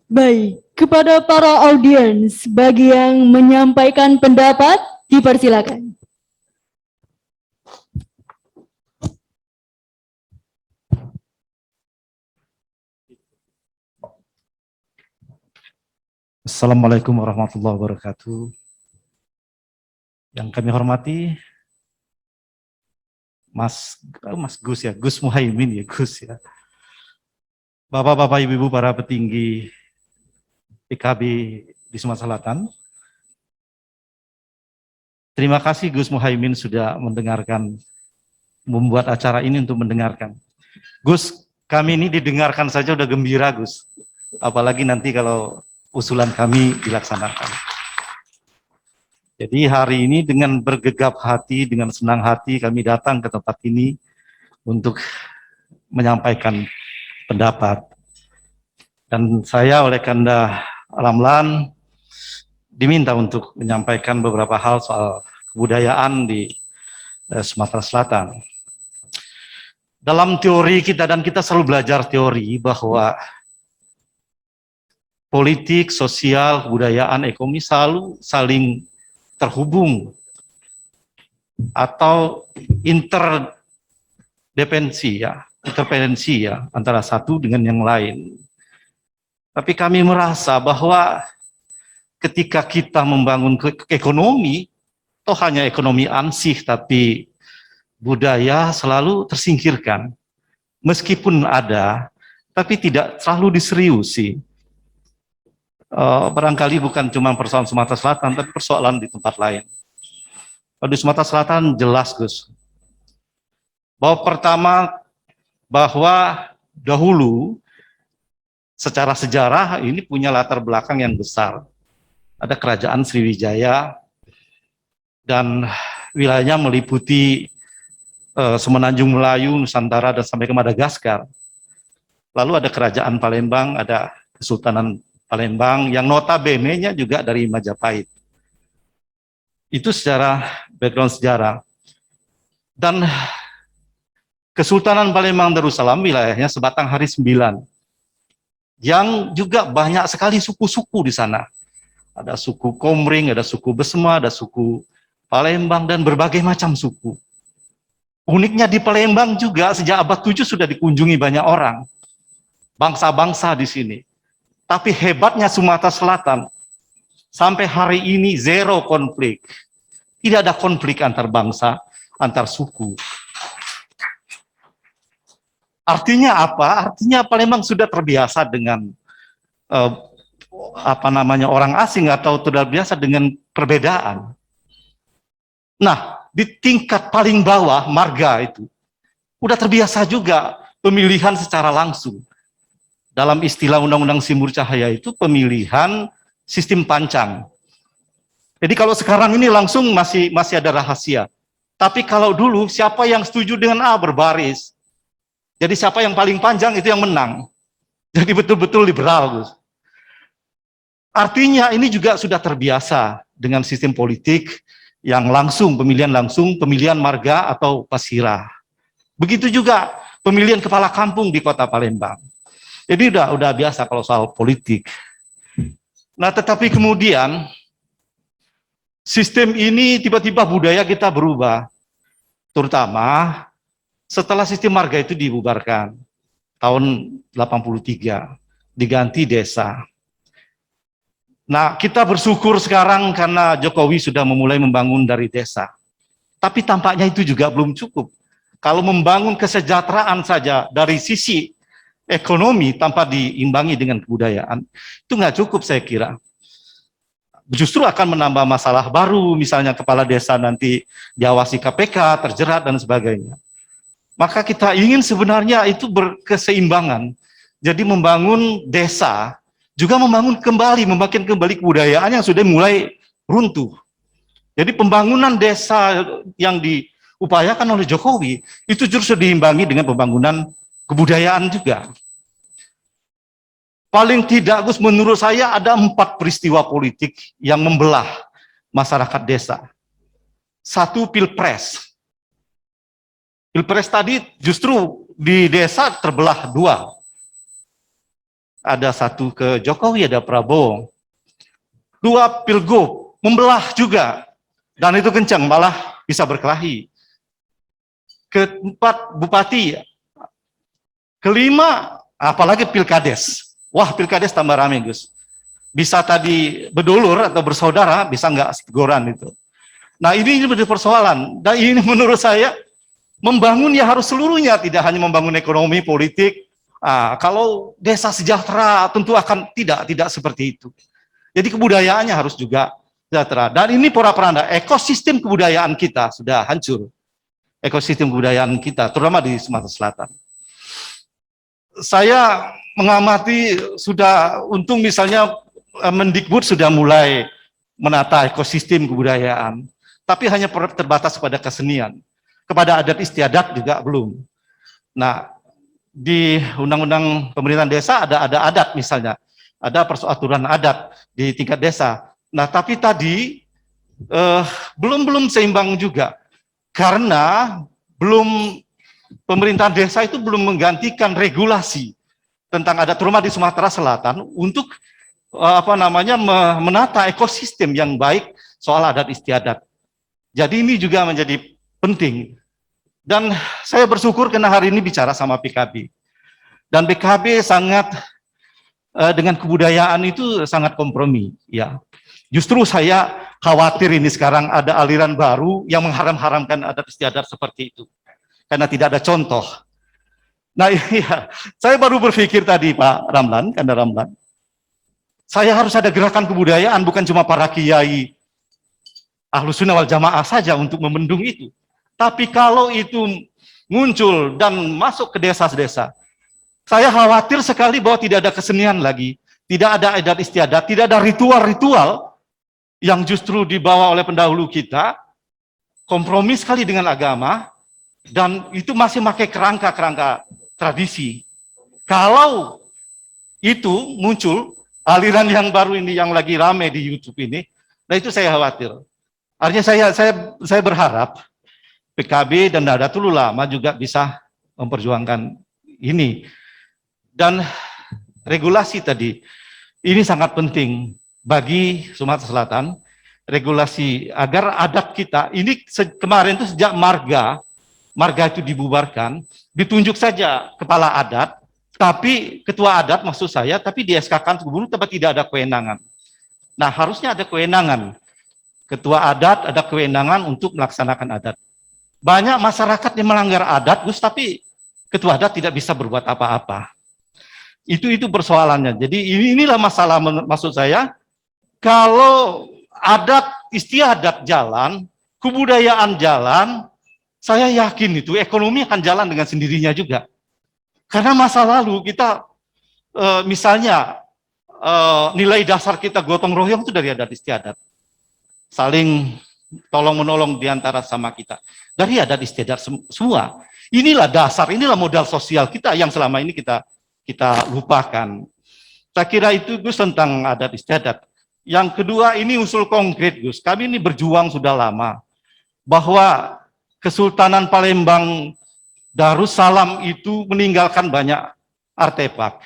Baik, kepada para audiens, bagi yang menyampaikan pendapat, dipersilakan. Assalamualaikum warahmatullahi wabarakatuh. Yang kami hormati Mas Gus ya, Gus Muhaimin ya, Gus ya. Bapak-bapak, ibu-ibu, para petinggi PKB di Sumatera Selatan. Terima kasih Gus Muhaimin sudah membuat acara ini untuk mendengarkan. Gus, kami ini didengarkan saja udah gembira Gus. Apalagi nanti kalau usulan kami dilaksanakan. Jadi hari ini dengan bergegap hati, dengan senang hati kami datang ke tempat ini untuk menyampaikan pendapat. Dan saya oleh Kanda Ramlan diminta untuk menyampaikan beberapa hal soal kebudayaan di Sumatera Selatan. Dalam teori kita, dan kita selalu belajar teori bahwa politik, sosial, kebudayaan, ekonomi selalu saling terhubung atau interdependensi ya, antara satu dengan yang lain. Tapi kami merasa bahwa ketika kita membangun ekonomi, toh hanya ekonomi ansih, tapi budaya selalu tersingkirkan. Meskipun ada, tapi tidak terlalu diseriusi. Barangkali bukan cuma persoalan Sumatera Selatan, tapi persoalan di tempat lain. Di Sumatera Selatan jelas, Gus, bahwa dahulu secara sejarah ini punya latar belakang yang besar. Ada kerajaan Sriwijaya dan wilayahnya meliputi Semenanjung Melayu, Nusantara, dan sampai ke Madagaskar. Lalu ada kerajaan Palembang, ada Kesultanan Palembang yang notabene-nya juga dari Majapahit. Itu secara background sejarah. Dan Kesultanan Palembang Darussalam wilayahnya sebatang hari 9, yang juga banyak sekali suku-suku di sana. Ada suku Komring, ada suku Besma, ada suku Palembang, dan berbagai macam suku. Uniknya di Palembang juga sejak abad 7 sudah dikunjungi banyak orang. Bangsa-bangsa di sini. Tapi hebatnya Sumatera Selatan, sampai hari ini zero konflik. Tidak ada konflik antar bangsa, antar suku. Artinya apa? Artinya Palembang sudah terbiasa dengan orang asing atau tidak biasa dengan perbedaan. Nah, di tingkat paling bawah marga itu udah terbiasa juga pemilihan secara langsung. Dalam istilah Undang-Undang Simbur Cahaya itu pemilihan sistem pancang. Jadi kalau sekarang ini langsung masih ada rahasia. Tapi kalau dulu siapa yang setuju dengan A berbaris. Jadi siapa yang paling panjang itu yang menang. Jadi betul-betul liberal, Gus. Artinya ini juga sudah terbiasa dengan sistem politik yang langsung, pemilihan marga atau pasirah. Begitu juga pemilihan kepala kampung di Kota Palembang. Jadi udah biasa kalau soal politik. Nah, tetapi kemudian sistem ini tiba-tiba budaya kita berubah, terutama setelah sistem marga itu dibubarkan tahun 83, diganti desa. Nah, kita bersyukur sekarang karena Jokowi sudah memulai membangun dari desa. Tapi tampaknya itu juga belum cukup. Kalau membangun kesejahteraan saja dari sisi ekonomi tanpa diimbangi dengan kebudayaan, itu nggak cukup saya kira. Justru akan menambah masalah baru, misalnya kepala desa nanti diawasi KPK, terjerat, dan sebagainya. Maka kita ingin sebenarnya itu berkeseimbangan. Jadi membangun desa, juga membangkitkan kembali kebudayaan yang sudah mulai runtuh. Jadi pembangunan desa yang diupayakan oleh Jokowi, itu justru diimbangi dengan pembangunan kebudayaan juga. Paling tidak, Gus, menurut saya ada 4 peristiwa politik yang membelah masyarakat desa. 1, Pilpres. Pilpres tadi justru di desa terbelah 2. ada satu ke Jokowi, ada Prabowo. 2 pilgub, membelah juga. Dan itu kencang, malah bisa berkelahi. Ke-4 bupati. Ke-5, apalagi pilkades. Wah, pilkades tambah rame, Gus. Bisa tadi berdulur atau bersaudara, bisa nggak teguran itu. Nah, ini menjadi persoalan. Dan ini menurut saya, membangun ya harus seluruhnya, tidak hanya membangun ekonomi, politik. Kalau desa sejahtera tentu akan tidak seperti itu. Jadi kebudayaannya harus juga sejahtera. Dan ini pola-peranda, ekosistem kebudayaan kita sudah hancur. Ekosistem kebudayaan kita, terutama di Sumatera Selatan. Saya mengamati sudah, untung misalnya Mendikbud sudah mulai menata ekosistem kebudayaan, tapi hanya terbatas pada kesenian. Kepada adat istiadat juga belum. Nah, di Undang-Undang Pemerintahan Desa ada adat misalnya, ada peraturan adat di tingkat desa. Nah, tapi tadi belum seimbang juga, karena pemerintahan desa itu belum menggantikan regulasi tentang adat rumah di Sumatera Selatan untuk menata ekosistem yang baik soal adat istiadat. Jadi ini juga menjadi penting. Dan saya bersyukur karena hari ini bicara sama PKB. Dan PKB sangat dengan kebudayaan itu sangat kompromi, ya. Justru saya khawatir ini sekarang ada aliran baru yang mengharam-haramkan adat istiadat seperti itu. Karena tidak ada contoh. Nah, iya, saya baru berpikir tadi Pak Ramlan, Kanda Ramlan. Saya harus ada gerakan kebudayaan, bukan cuma para kiai Ahlus Sunnah wal Jamaah saja untuk membendung itu. Tapi kalau itu muncul dan masuk ke desa-desa, saya khawatir sekali bahwa tidak ada kesenian lagi, tidak ada adat istiadat, tidak ada ritual-ritual yang justru dibawa oleh pendahulu kita, kompromi sekali dengan agama, dan itu masih pakai kerangka-kerangka tradisi. Kalau itu muncul, aliran yang baru ini yang lagi rame di YouTube ini, nah itu saya khawatir. Artinya saya berharap PKB dan Nahdlatul Ulama juga bisa memperjuangkan ini. Dan regulasi tadi, ini sangat penting bagi Sumatera Selatan, regulasi agar adat kita, ini kemarin itu sejak marga itu dibubarkan, ditunjuk saja kepala adat, tapi ketua adat maksud saya, tapi di SK-kan gubernur tapi tidak ada kewenangan. Nah, harusnya ada kewenangan. Ketua adat ada kewenangan untuk melaksanakan adat. Banyak masyarakat yang melanggar adat, Gus, tapi ketua adat tidak bisa berbuat apa-apa. Itu persoalannya. Jadi inilah masalah maksud saya. Kalau adat istiadat jalan, kebudayaan jalan, saya yakin itu ekonomi akan jalan dengan sendirinya juga. Karena masa lalu kita misalnya nilai dasar kita gotong royong itu dari adat istiadat. Saling tolong-menolong di antara sama kita. Dari adat istiadat semua. Inilah dasar, inilah modal sosial kita yang selama ini kita lupakan. Saya kira itu Gus tentang adat istiadat. Yang kedua ini usul konkret Gus. Kami ini berjuang sudah lama bahwa Kesultanan Palembang Darussalam itu meninggalkan banyak artefak.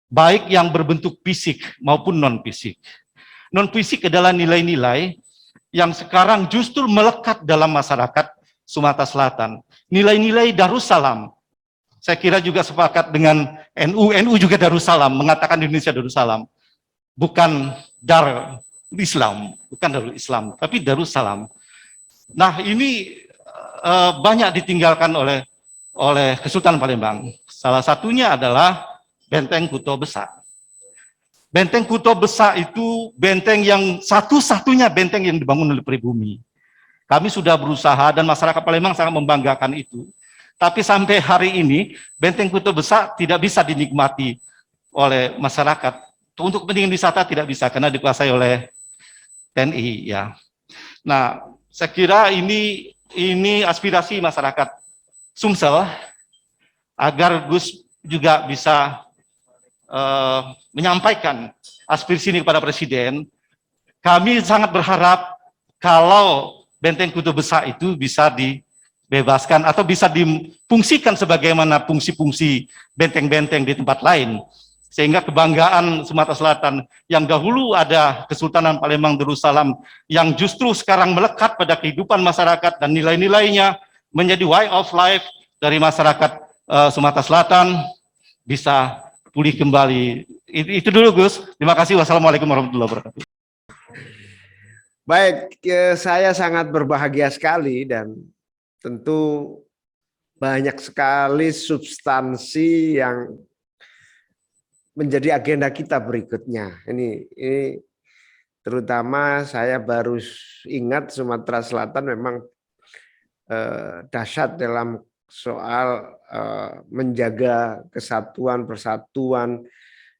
Baik yang berbentuk fisik maupun non-fisik. Non-fisik adalah nilai-nilai yang sekarang justru melekat dalam masyarakat Sumatera Selatan. Nilai-nilai Darussalam. Saya kira juga sepakat dengan NU juga Darussalam, mengatakan Indonesia Darussalam. Bukan Darul Islam, bukan Darul Islam, tapi Darussalam. Nah, ini banyak ditinggalkan oleh Kesultanan Palembang. Salah satunya adalah Benteng Kuto Besak. Benteng Kuto Besak itu benteng yang satu-satunya benteng yang dibangun oleh pribumi. Kami sudah berusaha dan masyarakat Palembang sangat membanggakan itu. Tapi sampai hari ini Benteng Kuto Besak tidak bisa dinikmati oleh masyarakat. Untuk kepentingan wisata tidak bisa karena dikuasai oleh TNI ya. Nah, saya kira ini aspirasi masyarakat Sumsel agar Gus juga bisa menyampaikan aspirasi ini kepada Presiden. Kami sangat berharap kalau Benteng Kuto Besak itu bisa dibebaskan atau bisa difungsikan sebagaimana fungsi-fungsi benteng-benteng di tempat lain. sehingga kebanggaan Sumatera Selatan yang dahulu ada Kesultanan Palembang Darussalam yang justru sekarang melekat pada kehidupan masyarakat dan nilai-nilainya menjadi way of life dari masyarakat Sumatera Selatan bisa pulih kembali. Itu dulu Gus. Terima kasih. Wassalamualaikum warahmatullahi wabarakatuh. Baik, saya sangat berbahagia sekali dan tentu banyak sekali substansi yang menjadi agenda kita berikutnya. Ini terutama saya baru ingat Sumatera Selatan memang dahsyat dalam soal menjaga kesatuan, persatuan,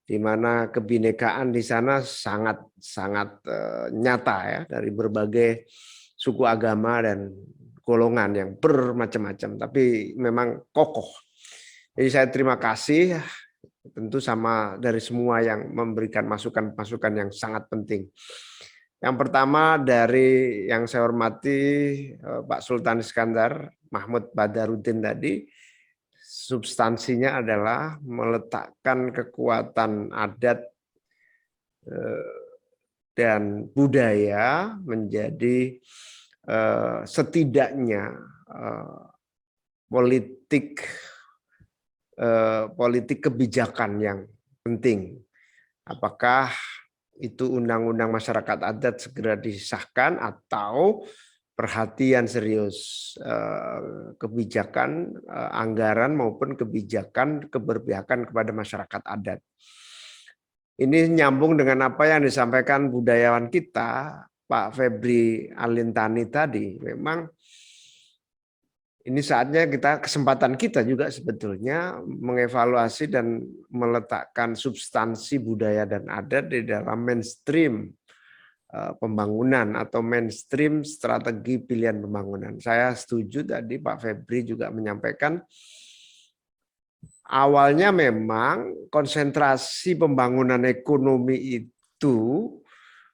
di mana kebinekaan di sana sangat nyata ya, dari berbagai suku agama dan golongan yang bermacam-macam, tapi memang kokoh. Jadi saya terima kasih tentu sama dari semua yang memberikan masukan-masukan yang sangat penting. Yang pertama dari yang saya hormati Pak Sultan Iskandar Mahmud Badarudin tadi, substansinya adalah meletakkan kekuatan adat dan budaya menjadi setidaknya politik kebijakan yang penting. Apakah itu undang-undang masyarakat adat segera disahkan atau perhatian serius kebijakan anggaran maupun kebijakan keberpihakan kepada masyarakat adat. Ini nyambung dengan apa yang disampaikan budayawan kita, Pak Febri Alintani tadi. Memang ini saatnya kesempatan kita juga sebetulnya mengevaluasi dan meletakkan substansi budaya dan adat di dalam mainstream pembangunan atau mainstream strategi pilihan pembangunan. Saya setuju tadi Pak Febri juga menyampaikan awalnya memang konsentrasi pembangunan ekonomi itu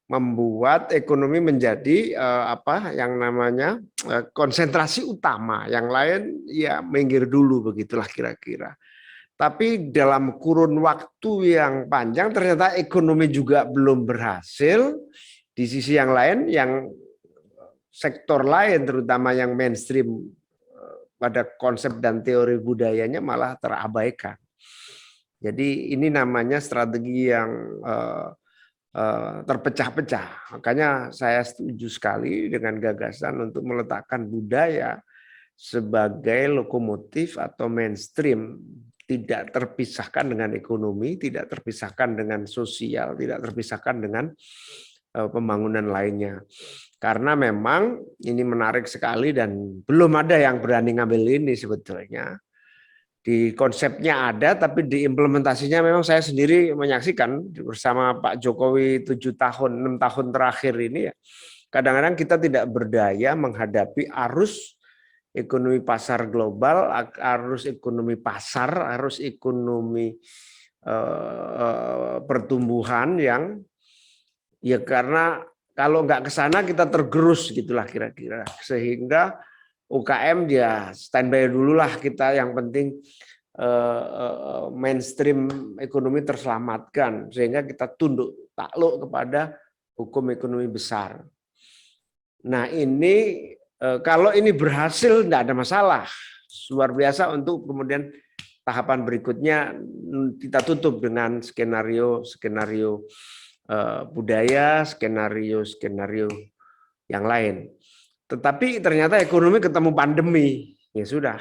membuat ekonomi menjadi konsentrasi utama, yang lain ya minggir dulu, begitulah kira-kira. Tapi dalam kurun waktu yang panjang ternyata ekonomi juga belum berhasil. Di sisi yang lain, yang sektor lain terutama yang mainstream pada konsep dan teori budayanya malah terabaikan. Jadi ini namanya strategi yang terpecah-pecah. Makanya saya setuju sekali dengan gagasan untuk meletakkan budaya sebagai lokomotif atau mainstream, tidak terpisahkan dengan ekonomi, tidak terpisahkan dengan sosial, tidak terpisahkan dengan pembangunan lainnya. Karena memang ini menarik sekali dan belum ada yang berani ngambil ini sebetulnya. Di konsepnya ada, tapi di implementasinya memang saya sendiri menyaksikan bersama Pak Jokowi 6 tahun terakhir ini ya. Kadang-kadang kita tidak berdaya menghadapi arus ekonomi pasar global, arus ekonomi pasar, arus ekonomi pertumbuhan yang ya karena kalau nggak ke sana kita tergerus gitulah kira-kira, sehingga UKM dia standby dulu lah kita, yang penting mainstream ekonomi terselamatkan sehingga kita tunduk takluk kepada hukum ekonomi besar. Nah ini kalau ini berhasil tidak ada masalah, luar biasa. Untuk kemudian tahapan berikutnya kita tutup dengan skenario budaya, skenario yang lain. Tetapi ternyata ekonomi ketemu pandemi, ya sudah,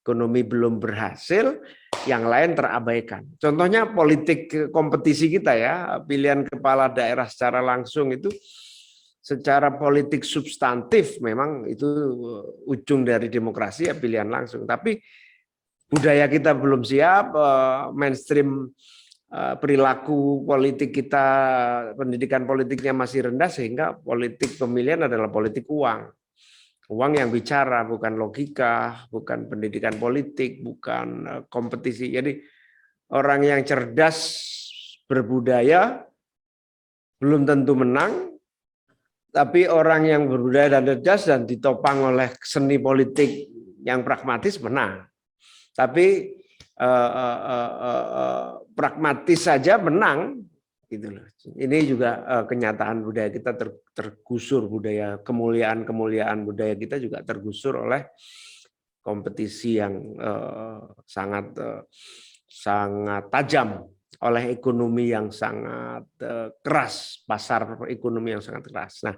ekonomi belum berhasil, yang lain terabaikan. Contohnya politik kompetisi kita ya, pilihan kepala daerah secara langsung itu secara politik substantif memang itu ujung dari demokrasi ya, pilihan langsung. Tapi budaya kita belum siap, mainstream perilaku politik kita, pendidikan politiknya masih rendah, sehingga politik pemilihan adalah politik uang. Uang yang bicara, bukan logika, bukan pendidikan politik, bukan kompetisi. Jadi orang yang cerdas berbudaya belum tentu menang, tapi orang yang berbudaya dan cerdas dan ditopang oleh seni politik yang pragmatis menang. Tapi pragmatis saja menang, gitu loh. Ini juga kenyataan budaya kita tergusur, budaya kemuliaan budaya kita juga tergusur oleh kompetisi yang sangat tajam, oleh ekonomi yang sangat keras, pasar ekonomi yang sangat keras. Nah,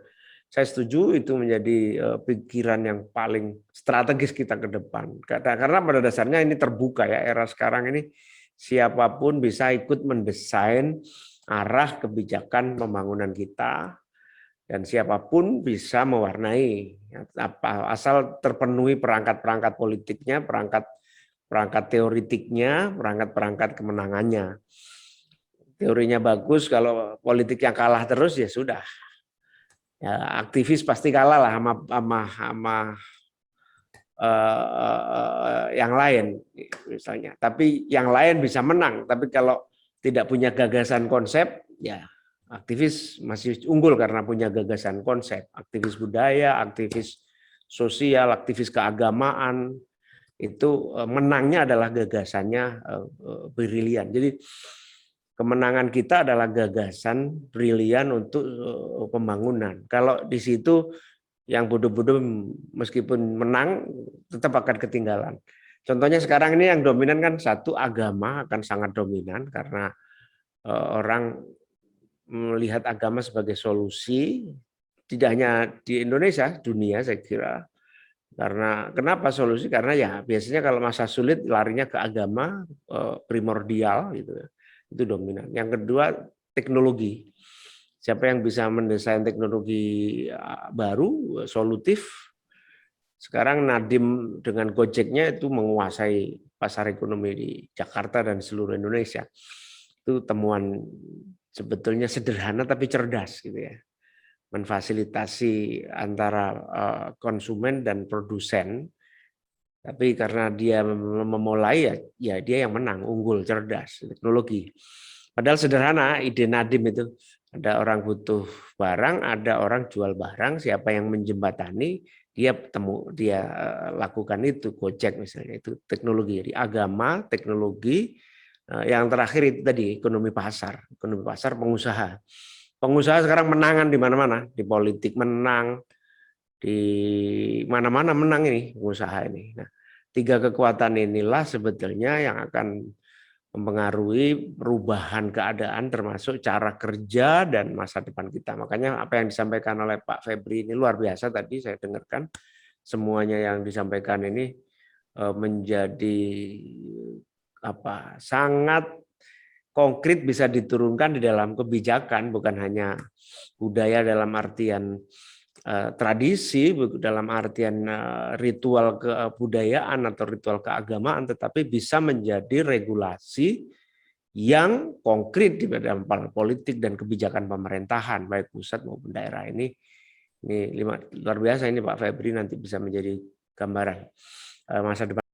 saya setuju itu menjadi pikiran yang paling strategis kita ke depan. Karena pada dasarnya ini terbuka ya, era sekarang ini siapapun bisa ikut mendesain arah kebijakan pembangunan kita, dan siapapun bisa mewarnai, asal terpenuhi perangkat-perangkat politiknya, perangkat teoritiknya, perangkat kemenangannya. Teorinya bagus, kalau politik yang kalah terus ya sudah. Ya, aktivis pasti kalah lah sama yang lain misalnya. Tapi yang lain bisa menang. Tapi kalau tidak punya gagasan konsep, ya aktivis masih unggul karena punya gagasan konsep. Aktivis budaya, aktivis sosial, aktivis keagamaan, itu menangnya adalah gagasannya brilian. Jadi kemenangan kita adalah gagasan brilian untuk pembangunan. Kalau di situ yang bodoh-bodoh meskipun menang tetap akan ketinggalan. Contohnya sekarang ini yang dominan kan satu, agama akan sangat dominan karena orang melihat agama sebagai solusi, tidak hanya di Indonesia, dunia saya kira. Karena kenapa solusi? Karena ya biasanya kalau masa sulit larinya ke agama primordial gitu ya. Itu dominan. Yang kedua, teknologi. Siapa yang bisa mendesain teknologi baru, solutif. Sekarang Nadiem dengan Gojeknya itu menguasai pasar ekonomi di Jakarta dan seluruh Indonesia. Itu temuan sebetulnya sederhana tapi cerdas gitu ya. Memfasilitasi antara konsumen dan produsen. Tapi karena dia memulai ya dia yang menang, unggul, cerdas, teknologi. Padahal sederhana ide Nadiem itu. Ada orang butuh barang, ada orang jual barang, siapa yang menjembatani, dia lakukan itu. Gojek misalnya, itu teknologi. Jadi agama, teknologi, yang terakhir itu tadi ekonomi pasar, pengusaha. Pengusaha sekarang menangan di mana-mana, di politik menang, di mana-mana menang ini pengusaha ini. Nah, tiga kekuatan inilah sebetulnya yang akan mempengaruhi perubahan keadaan termasuk cara kerja dan masa depan kita. Makanya apa yang disampaikan oleh Pak Febri ini luar biasa tadi saya dengarkan. Semuanya yang disampaikan ini menjadi sangat konkret, bisa diturunkan di dalam kebijakan, bukan hanya budaya dalam artian tradisi, dalam artian ritual kebudayaan atau ritual keagamaan, tetapi bisa menjadi regulasi yang konkret di dalam politik dan kebijakan pemerintahan baik pusat maupun daerah. Ini luar biasa ini Pak Febri, nanti bisa menjadi gambaran masa depan.